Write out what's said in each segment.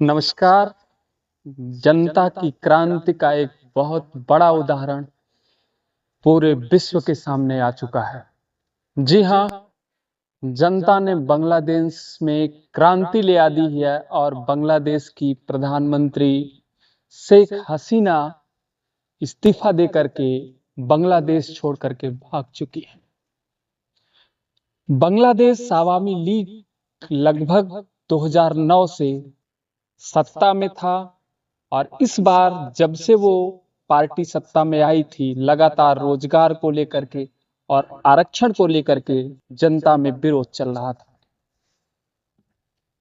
नमस्कार। जनता की क्रांति का एक बहुत बड़ा उदाहरण पूरे विश्व के सामने आ चुका है। जी हाँ, जनता ने बांग्लादेश में क्रांति ले आ दी है और बांग्लादेश की प्रधानमंत्री शेख हसीना इस्तीफा दे करके बांग्लादेश छोड़ करके भाग चुकी है। बांग्लादेश अवामी लीग लगभग 2009 से सत्ता में था और इस बार जब से वो पार्टी सत्ता में आई थी, लगातार रोजगार को लेकर के और आरक्षण को लेकर के जनता में विरोध चल रहा था।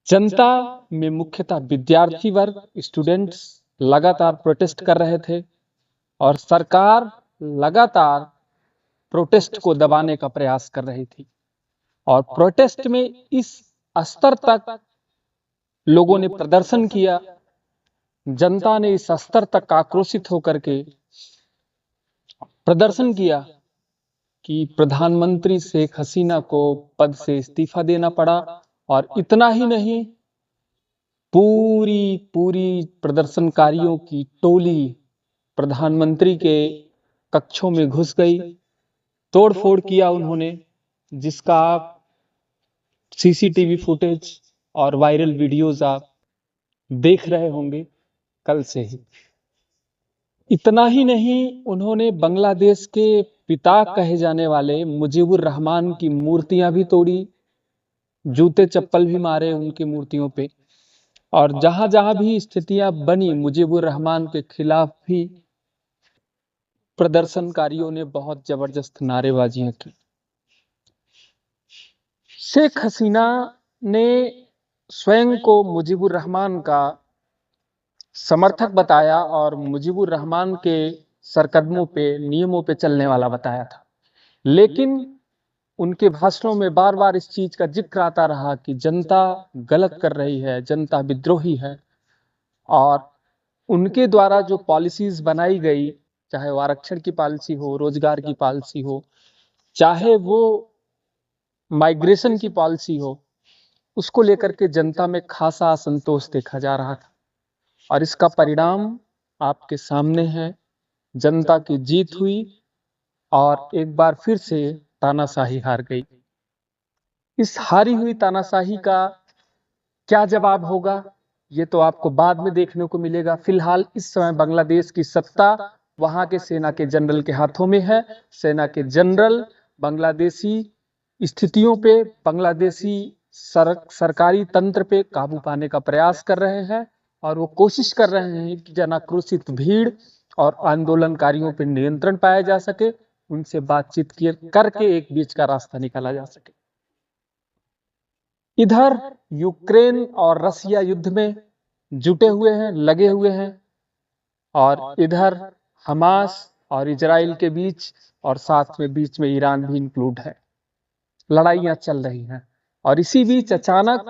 जनता में मुख्यतः विद्यार्थी वर्ग, स्टूडेंट्स लगातार प्रोटेस्ट कर रहे थे और सरकार लगातार प्रोटेस्ट को दबाने का प्रयास कर रही थी और प्रोटेस्ट में इस स्तर तक लोगों ने प्रदर्शन किया, जनता ने इस स्तर तक आक्रोशित होकर के प्रदर्शन किया कि प्रधानमंत्री शेख हसीना को पद से इस्तीफा देना पड़ा। और इतना ही नहीं, पूरी प्रदर्शनकारियों की टोली प्रधानमंत्री के कक्षों में घुस गई, तोड़फोड़ किया उन्होंने, जिसका आप सीसीटीवी फुटेज और वायरल वीडियोस आप देख रहे होंगे कल से ही। इतना ही नहीं, उन्होंने बांग्लादेश के पिता कहे जाने वाले मुजीबुर रहमान की मूर्तियां भी तोड़ी, जूते चप्पल भी मारे उनकी मूर्तियों पे। और जहां जहां भी स्थितियां बनी, मुजीबुर रहमान के खिलाफ भी प्रदर्शनकारियों ने बहुत जबरदस्त नारेबाजियां की। शेख हसीना ने स्वयं को मुजीबुर रहमान का समर्थक बताया और मुजीबुर रहमान के सरकदमों पे, नियमों पे चलने वाला बताया था। लेकिन उनके भाषणों में बार बार इस चीज का जिक्र आता रहा कि जनता गलत कर रही है, जनता विद्रोही है। और उनके द्वारा जो पॉलिसीज बनाई गई, चाहे वो आरक्षण की पॉलिसी हो, रोजगार की पॉलिसी हो, चाहे वो माइग्रेशन की पॉलिसी हो, उसको लेकर के जनता में खासा असंतोष देखा जा रहा था। और इसका परिणाम आपके सामने है। जनता की जीत हुई और एक बार फिर से तानाशाही हार गई। इस हारी हुई तानाशाही का क्या जवाब होगा, ये तो आपको बाद में देखने को मिलेगा। फिलहाल इस समय बांग्लादेश की सत्ता वहां के सेना के जनरल के हाथों में है। सेना के जनरल बांग्लादेशी स्थितियों पे, बांग्लादेशी सरकारी तंत्र पे काबू पाने का प्रयास कर रहे हैं और वो कोशिश कर रहे हैं कि जनाक्रोशित भीड़ और आंदोलनकारियों पर नियंत्रण पाया जा सके, उनसे बातचीत करके एक बीच का रास्ता निकाला जा सके। इधर यूक्रेन और रसिया युद्ध में जुटे हुए हैं, लगे हुए हैं, और इधर हमास और इजराइल के बीच और साथ में बीच में ईरान भी इंक्लूड है, लड़ाइयां चल रही हैं। और इसी बीच अचानक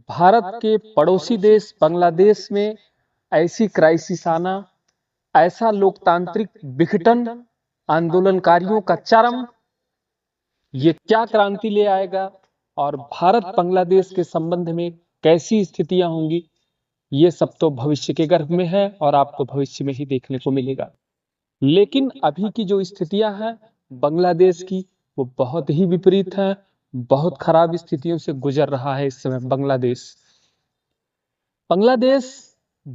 भारत के पड़ोसी देश बांग्लादेश में ऐसी क्राइसिस आना, ऐसा लोकतांत्रिक विघटन, आंदोलनकारियों का चरम, ये क्या क्रांति ले आएगा और भारत बांग्लादेश के संबंध में कैसी स्थितियां होंगी, ये सब तो भविष्य के गर्भ में है और आपको भविष्य में ही देखने को मिलेगा। लेकिन अभी की जो स्थितियां हैं बांग्लादेश की, वो बहुत ही विपरीत है। बहुत खराब स्थितियों से गुजर रहा है इस समय बांग्लादेश। बांग्लादेश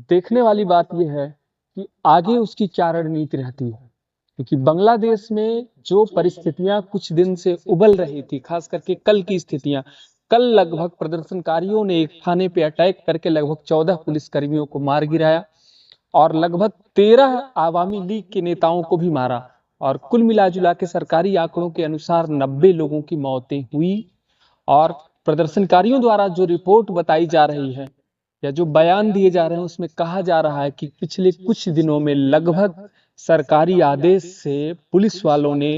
देखने वाली बात यह है कि आगे उसकी क्या रणनीति रहती है, क्योंकि बांग्लादेश में जो परिस्थितियां कुछ दिन से उबल रही थी, खास करके कल की स्थितियां, कल लगभग प्रदर्शनकारियों ने एक थाने पे अटैक करके लगभग 14 पुलिसकर्मियों को मार गिराया और लगभग 13 आवामी लीग के नेताओं को भी मारा। और कुल मिलाजुला के सरकारी आंकड़ों के अनुसार 90 लोगों की मौतें हुई। और प्रदर्शनकारियों द्वारा जो रिपोर्ट बताई जा रही है या जो बयान दिए जा रहे हैं, उसमें कहा जा रहा है कि पिछले कुछ दिनों में लगभग सरकारी आदेश से पुलिस वालों ने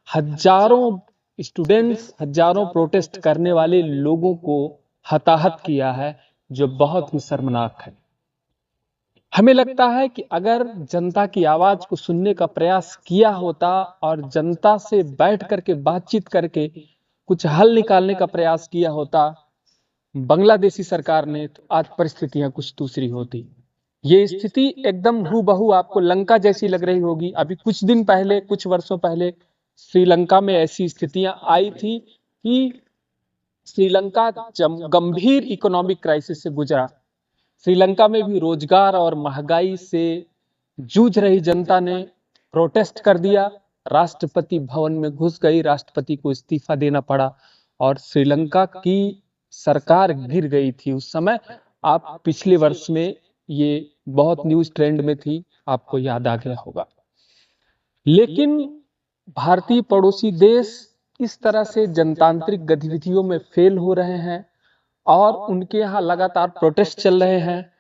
हजारों स्टूडेंट्स, हजारों प्रोटेस्ट करने वाले लोगों को हताहत किया है, जो बहुत ही शर्मनाक है। हमें लगता है कि अगर जनता की आवाज को सुनने का प्रयास किया होता और जनता से बैठ करके बातचीत करके कुछ हल निकालने का प्रयास किया होता, बांग्लादेशी सरकार ने, तो आज परिस्थितियां कुछ दूसरी होती। ये स्थिति एकदम हूबहू आपको लंका जैसी लग रही होगी। अभी कुछ दिन पहले, कुछ वर्षों पहले श्रीलंका में ऐसी स्थितियां आई थी कि श्रीलंका गंभीर इकोनॉमिक क्राइसिस से गुजरा। श्रीलंका में भी रोजगार और महंगाई से जूझ रही जनता ने प्रोटेस्ट कर दिया, राष्ट्रपति भवन में घुस गई, राष्ट्रपति को इस्तीफा देना पड़ा और श्रीलंका की सरकार गिर गई थी उस समय। आप पिछले वर्ष में ये बहुत न्यूज ट्रेंड में थी, आपको याद आ गया होगा। लेकिन भारतीय पड़ोसी देश इस तरह से जनतांत्रिक गतिविधियों में फेल हो रहे हैं और उनके यहाँ लगातार प्रोटेस्ट चल रहे हैं।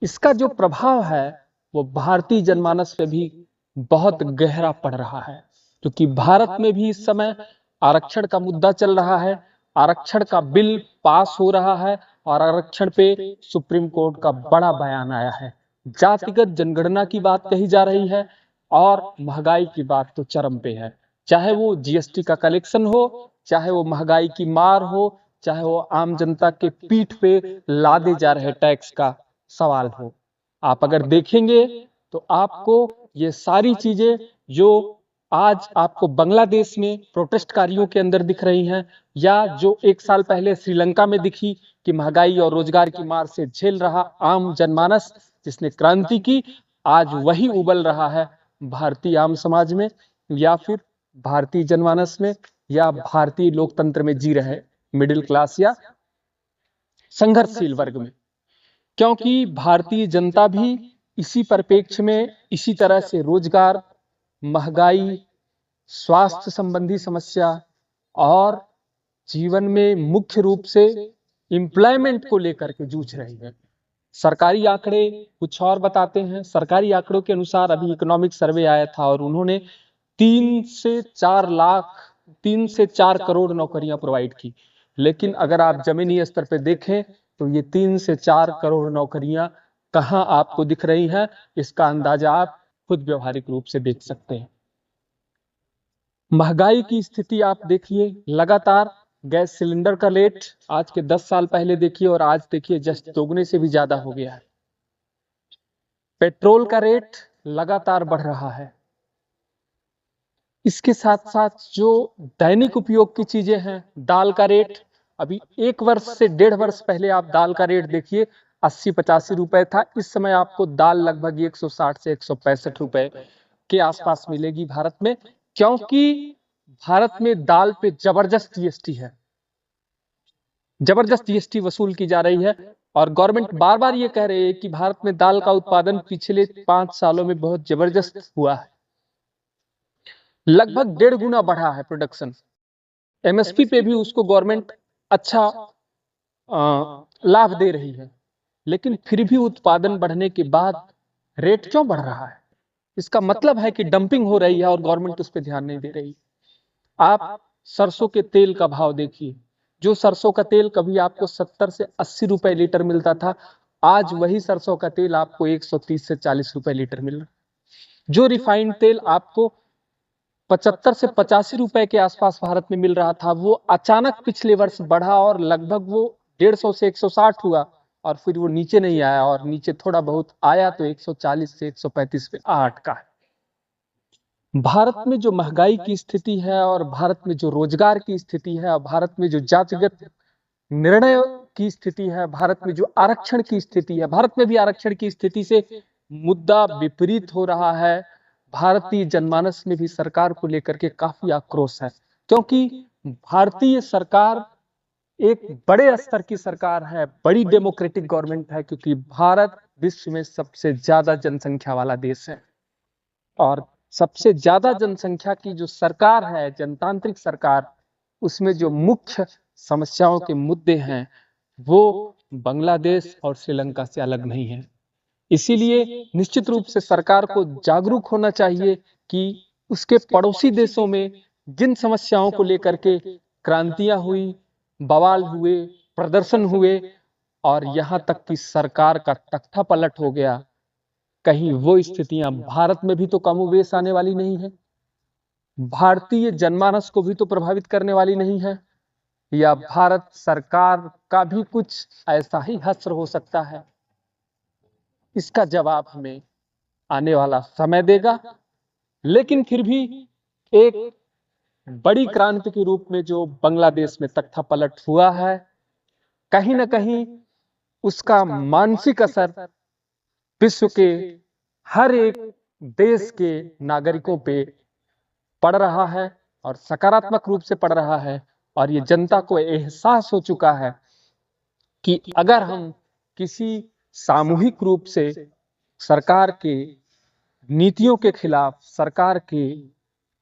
इसका जो प्रभाव है वो भारतीय जनमानस पे भी बहुत गहरा पड़ रहा है, क्योंकि भारत में भी इस समय आरक्षण का मुद्दा चल रहा है, आरक्षण का बिल पास हो रहा है और आरक्षण पे सुप्रीम कोर्ट का बड़ा बयान आया है। जातिगत जनगणना की बात कही जा रही है और महंगाई की बात तो चरम पे है। चाहे वो जीएसटी का कलेक्शन हो, चाहे वो महंगाई की मार हो, चाहे वो आम जनता के पीठ पे लादे जा रहे टैक्स का सवाल हो। आप अगर देखेंगे तो आपको ये सारी चीजें जो आज आपको बांग्लादेश में प्रोटेस्टकारियों के अंदर दिख रही हैं, या जो एक साल पहले श्रीलंका में दिखी कि महंगाई और रोजगार की मार से झेल रहा आम जनमानस जिसने क्रांति की, आज वही उबल रहा है भारतीय आम समाज में, या फिर भारतीय जनमानस में, या भारतीय लोकतंत्र में जी रहे मिडिल क्लास या संघर्षशील वर्ग में। क्योंकि भारतीय जनता भी इसी परिप्रेक्ष्य में, इसी तरह से रोजगार, महंगाई, स्वास्थ्य संबंधी समस्या और जीवन में मुख्य रूप से एम्प्लॉयमेंट को लेकर के जूझ रही है। सरकारी आंकड़े कुछ और बताते हैं। सरकारी आंकड़ों के अनुसार अभी इकोनॉमिक सर्वे आया था और उन्होंने 3 से 4 करोड़ नौकरियां प्रोवाइड की। लेकिन अगर आप जमीनी स्तर पर देखें तो ये 3 से 4 करोड़ नौकरियां कहां आपको दिख रही हैं, इसका अंदाजा आप खुद व्यवहारिक रूप से देख सकते हैं। महंगाई की स्थिति आप देखिए, लगातार गैस सिलेंडर का रेट आज के 10 साल पहले देखिए और आज देखिए जस्ट दोगुने से भी ज्यादा हो गया है। पेट्रोल का रेट लगातार बढ़ रहा है। इसके साथ साथ जो दैनिक उपयोग की चीजें हैं, दाल का रेट अभी 1 वर्ष से 1.5 वर्ष पहले आप दाल का रेट देखिए 80-85 रुपए था। इस समय आपको दाल लगभग 160 से 165 रुपए के आसपास मिलेगी भारत में, क्योंकि भारत में दाल पे जबरदस्त जीएसटी है, जबरदस्त जीएसटी वसूल की जा रही है। और गवर्नमेंट बार बार ये कह रही है कि भारत में दाल का उत्पादन पिछले 5 सालों में बहुत जबरदस्त हुआ है, लगभग 1.5 गुना बढ़ा है प्रोडक्शन। एमएसपी पे भी उसको गवर्नमेंट अच्छा लाभ दे रही है, लेकिन फिर भी उत्पादन बढ़ने के बाद रेट क्यों बढ़ रहा है? इसका मतलब है कि डंपिंग हो रही है और गवर्नमेंट उस पर ध्यान नहीं दे रही। आप सरसों के तेल का भाव देखिए, जो सरसों का तेल कभी आपको 70 से 80 रुपए लीटर मिलता था, आज वही सरसों का तेल आपको 130 से 40 रुपए लीटर मिल रहा है। जो रिफाइंड तेल आपको 75 से 85 रुपए के आसपास भारत में मिल रहा था, वो अचानक पिछले वर्ष बढ़ा और लगभग वो 150 से 160 हुआ और फिर वो नीचे नहीं आया, और नीचे थोड़ा बहुत आया तो 140 से 135 पे आ अटका है। भारत में जो महंगाई की स्थिति है और भारत में जो रोजगार की स्थिति है और भारत में जो जातिगत निर्णय की स्थिति है, भारत में जो आरक्षण की स्थिति है, भारत में भी आरक्षण की स्थिति से मुद्दा विपरीत हो रहा है। भारतीय जनमानस में भी सरकार को लेकर के काफी आक्रोश है, क्योंकि भारतीय सरकार एक बड़े स्तर की सरकार है, बड़ी डेमोक्रेटिक गवर्नमेंट है, क्योंकि भारत विश्व में सबसे ज्यादा जनसंख्या वाला देश है और सबसे ज्यादा जनसंख्या की जो सरकार है, जनतांत्रिक सरकार, उसमें जो मुख्य समस्याओं के मुद्दे हैं वो बांग्लादेश और श्रीलंका से अलग नहीं है। इसीलिए निश्चित रूप से सरकार को जागरूक होना चाहिए कि उसके पड़ोसी देशों में जिन समस्याओं को लेकर के क्रांतियां हुई, बवाल हुए, प्रदर्शन हुए और यहां तक कि सरकार का तख्ता पलट हो गया, कहीं वो स्थितियां भारत में भी तो कमोबेश आने वाली नहीं है, भारतीय जनमानस को भी तो प्रभावित करने वाली नहीं है। या भारत सरकार का भी कुछ ऐसा ही हश्र हो सकता है? इसका जवाब हमें आने वाला समय देगा। लेकिन फिर भी एक बड़ी क्रांति के रूप में जो बांग्लादेश में तख्तापलट हुआ है, कहीं ना कहीं उसका मानसिक असर विश्व के हर एक देश के नागरिकों पे पड़ रहा है और सकारात्मक रूप से पड़ रहा है। और ये जनता को एहसास हो चुका है कि अगर हम किसी सामूहिक रूप से सरकार के नीतियों के खिलाफ, सरकार के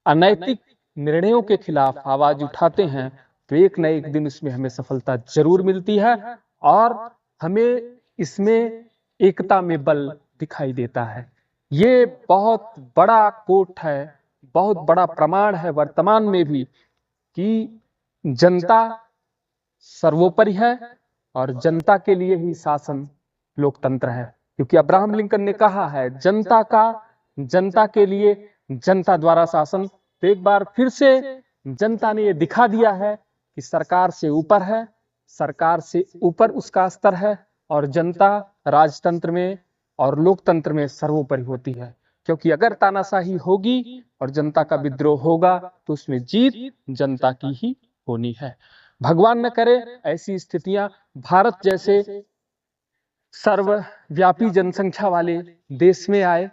अनैतिक निर्णयों के खिलाफ आवाज उठाते हैं, तो एक न एक दिन इसमें हमें सफलता जरूर मिलती है और हमें इसमें एकता में बल दिखाई देता है। ये बहुत बड़ा कोट है, बहुत बड़ा प्रमाण है वर्तमान में भी कि जनता सर्वोपरि है और जनता के लिए ही शासन लोकतंत्र है। क्योंकि अब्राहम लिंकन ने कहा है, जनता के लिए, जनता द्वारा शासन। तो एक बार फिर से जनता ने यह दिखा दिया है कि सरकार से ऊपर है, सरकार से ऊपर उसका स्तर है और जनता राजतंत्र में और लोकतंत्र में सर्वोपरि होती है। क्योंकि अगर तानाशाही होगी और जनता का विद्रोह होगा तो उसमें जीत जनता की ही होनी है। भगवान न करे ऐसी स्थितियां भारत जैसे सर्वव्यापी जनसंख्या वाले देश में आए।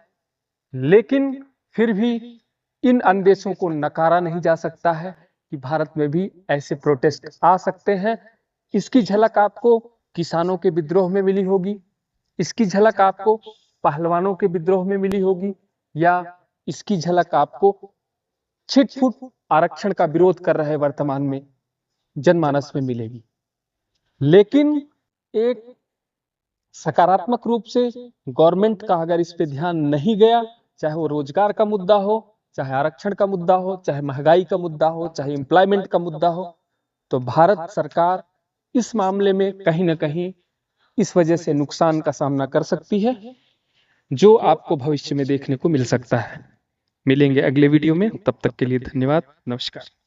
लेकिन फिर भी इन अंदेशों को नकारा नहीं जा सकता है कि भारत में भी ऐसे प्रोटेस्ट आ सकते हैं। इसकी झलक आपको किसानों के विद्रोह में मिली होगी, इसकी झलक आपको पहलवानों के विद्रोह में मिली होगी, या इसकी झलक आपको छिटफुट आरक्षण का विरोध कर रहे वर्तमान में जनमानस में मिलेगी। लेकिन एक सकारात्मक रूप से गवर्नमेंट का अगर इस पे ध्यान नहीं गया, चाहे वो रोजगार का मुद्दा हो, चाहे आरक्षण का मुद्दा हो, चाहे महंगाई का मुद्दा हो, चाहे एम्प्लॉयमेंट का मुद्दा हो, तो भारत सरकार इस मामले में कहीं ना कहीं इस वजह से नुकसान का सामना कर सकती है, जो आपको भविष्य में देखने को मिल सकता है। मिलेंगे अगले वीडियो में, तब तक के लिए धन्यवाद, नमस्कार।